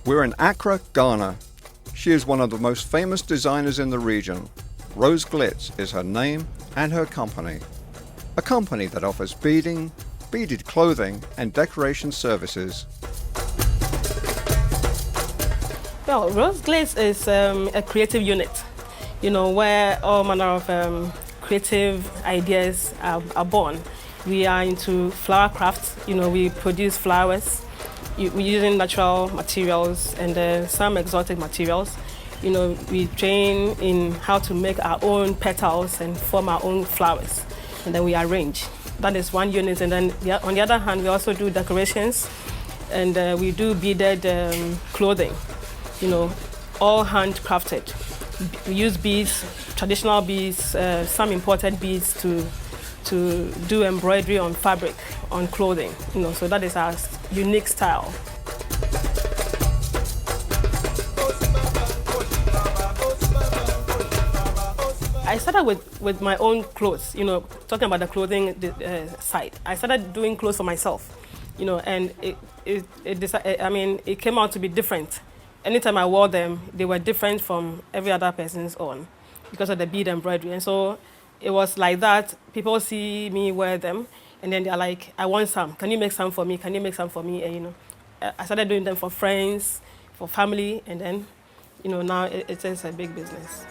We're in Accra, Ghana. She is one of the most famous designers in the region. Rose Glitz is her name and her company. A company that offers beading, beaded clothing and decoration services. Well, Rose Glitz is a creative unit, where all manner of creative ideas are born. We are into flower crafts, we produce flowers. We're using natural materials and some exotic materials. We train in how to make our own petals and form our own flowers, and then we arrange. That is one unit, and then on the other hand, we also do decorations, and we do beaded clothing, all handcrafted. We use beads, traditional beads, some imported beads to do embroidery on fabric, on clothing, so that is our unique style. I started with my own clothes, talking about the clothing side. I started doing clothes for myself, and it came out to be different. Anytime I wore them, they were different from every other person's own because of the bead embroidery. And so it was like that. People see me wear them, and then they're like, I want some. Can you make some for me? Can you make some for me? And, I started doing them for friends, for family, and then, now it is a big business.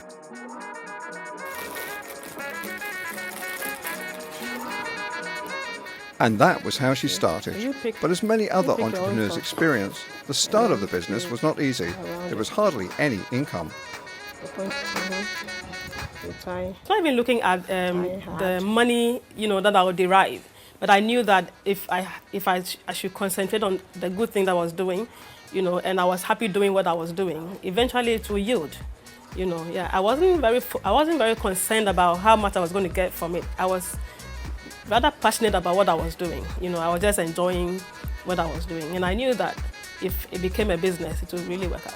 And that was how she started. But as many other entrepreneurs experience, the start of the business was not easy. There was hardly any income. Not even looking at the money, that I would derive. But I knew that if I should concentrate on the good thing that I was doing, and I was happy doing what I was doing, eventually it will yield. I wasn't very concerned about how much I was going to get from it. I was rather passionate about what I was doing. I was just enjoying what I was doing. And I knew that if it became a business, it would really work out.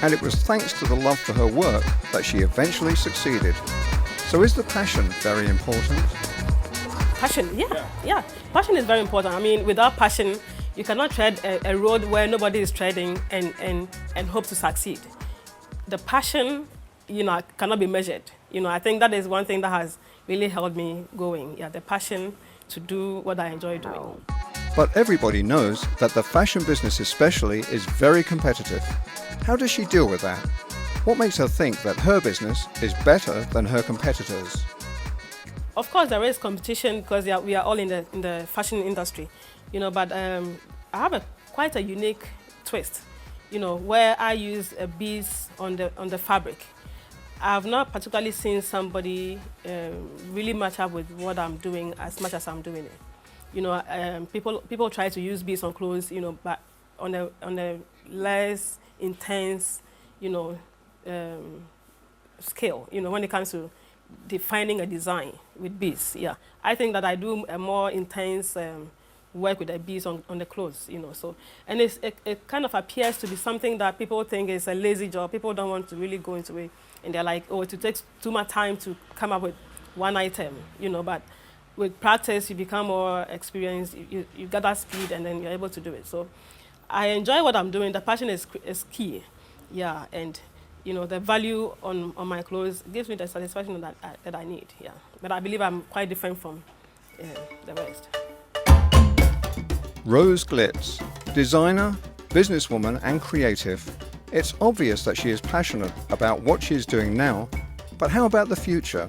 And it was thanks to the love for her work that she eventually succeeded. So is the passion very important? Passion, yeah. Passion is very important. I mean, without passion, you cannot tread a road where nobody is treading and hope to succeed. The passion, cannot be measured. I think that is one thing that has really held me going. Yeah, the passion to do what I enjoy doing. But everybody knows that the fashion business especially is very competitive. How does she deal with that? What makes her think that her business is better than her competitors? Of course, there is competition because we are all in the fashion industry, but I have quite a unique twist, where I use beads on the fabric. I have not particularly seen somebody really match up with what I'm doing as much as I'm doing it. People try to use beads on clothes, but on a less intense, scale. When it comes to defining a design with beads, yeah, I think that I do a more intense work with the beads on the clothes, So, and it kind of appears to be something that people think is a lazy job. People don't want to really go into it. And they're like, oh, it takes too much time to come up with one item, but with practice, you become more experienced, you get that speed, and then you're able to do it. So I enjoy what I'm doing. The passion is key, yeah, and, the value on my clothes gives me the satisfaction that I need, yeah. But I believe I'm quite different from the rest. Rose Glitz, designer, businesswoman and creative. It's obvious that she is passionate about what she is doing now, but how about the future?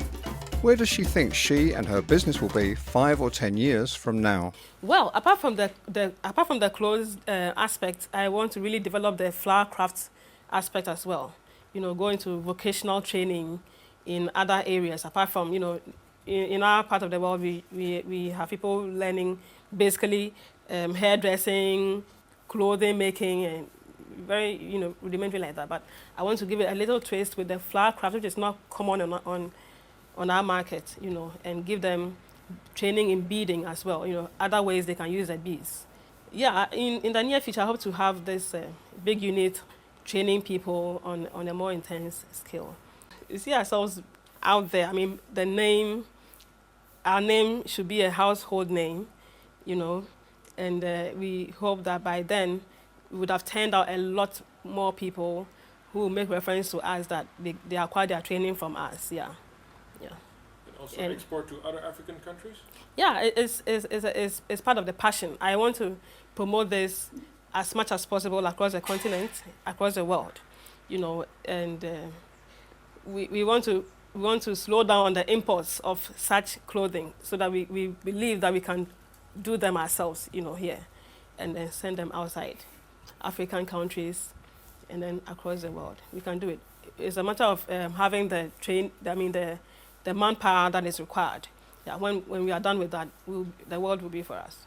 Where does she think she and her business will be 5 or 10 years from now? Well, apart from the clothes aspect, I want to really develop the flower crafts aspect as well. Go into vocational training in other areas. Apart from, in our part of the world, we have people learning basically hairdressing, clothing making, and very, rudimentary like that. But I want to give it a little twist with the flower craft, which is not common on our market, and give them training in beading as well, other ways they can use the beads. Yeah, in the near future, I hope to have this big unit training people on a more intense scale. You see ourselves out there. I mean, our name should be a household name, and we hope that by then we would have turned out a lot more people who will make reference to us that they acquire their training from us. Yeah. And also export to other African countries? Yeah, it's part of the passion. I want to promote this as much as possible across the continent, across the world, and we want to slow down on the imports of such clothing so that we believe that we can do them ourselves, here, and then send them outside African countries and then across the world. We can do it. It's a matter of having the manpower that is required. Yeah, when we are done with that, the world will be for us.